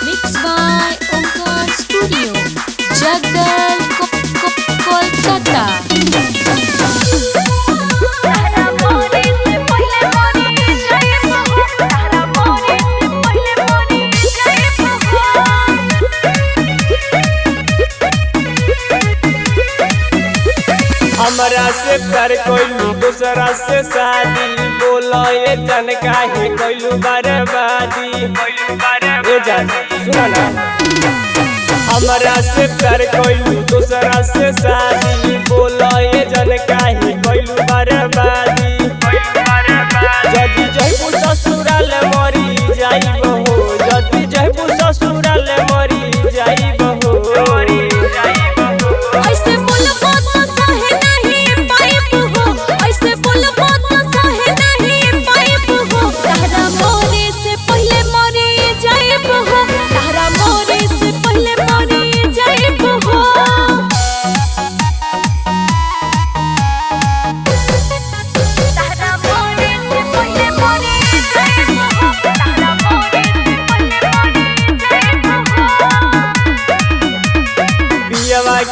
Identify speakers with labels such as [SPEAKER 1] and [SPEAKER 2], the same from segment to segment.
[SPEAKER 1] Mixed by Omkar Studio, Jagdal, Kolkata.
[SPEAKER 2] हमरा से प्यार कोइलू दूसरा से शादी बोलो ये जन काहे कोइलू बर्बादी ए जान सुना ना हमरा से प्यार कोइलू दूसरा से शादी बोलो ये जन काहे कोइलू बर्बादी जदी जइबू ससुराल मरी जाइबो हो जदी जइबू ससुराल मरी जाइबो हो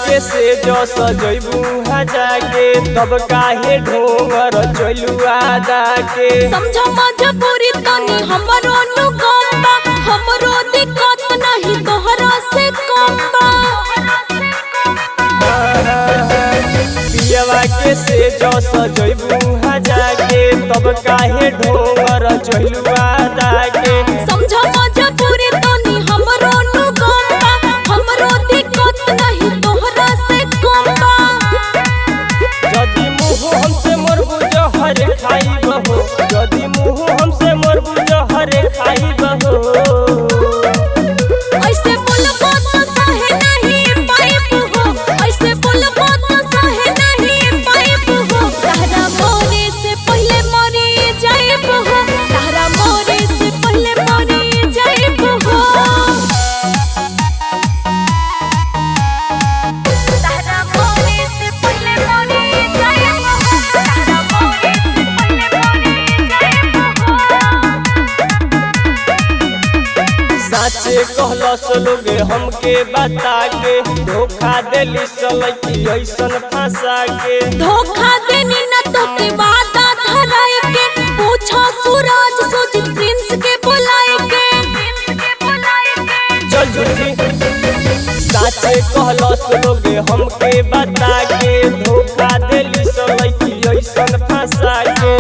[SPEAKER 2] के से जो सजैबू जाके तब काहे ढोंगर चलू आदा के
[SPEAKER 1] समझो मजबूरी तनी हमरो अनुकंप बा हमरो दिक्कत नहीं तोहरा से कम बा
[SPEAKER 2] पियवा के से जो सजैबू जाके तब काहे ढोंगर चलू आदा के
[SPEAKER 1] समझो मजबूरी तनी हमरो अनुकंप बा हमरो दिक्कत नहीं तोहरा से कम बा
[SPEAKER 2] जदी मुंह हमसे मरबू जहर खाइबहो जदी मुंह हमसे मरबू जहर खाइबहो
[SPEAKER 1] ऐसे बोलबो तो सहे नहीं पाइब हो ऐसे बोलबो तो सहे नहीं पाइब हो तहरा मोरे से पहले मरी जाइब हो तहरा मोरे से पहले मरी जाइब हो तहरा मोरे से पहले मरी जाइब हो तहरा मोरे से पहले मरी जाइब हो
[SPEAKER 2] साचे कहलस लोग हमके बता के धोखा देली सलकी ऐसन फंसा के
[SPEAKER 1] धोखा देनी न तोके वादा धराए के पूछो सूरज सुजित प्रिंस के बुलाए के
[SPEAKER 2] चल झूठी साचे कहलस लोग हमके बता के धोखा देली सलकी ऐसन फंसा के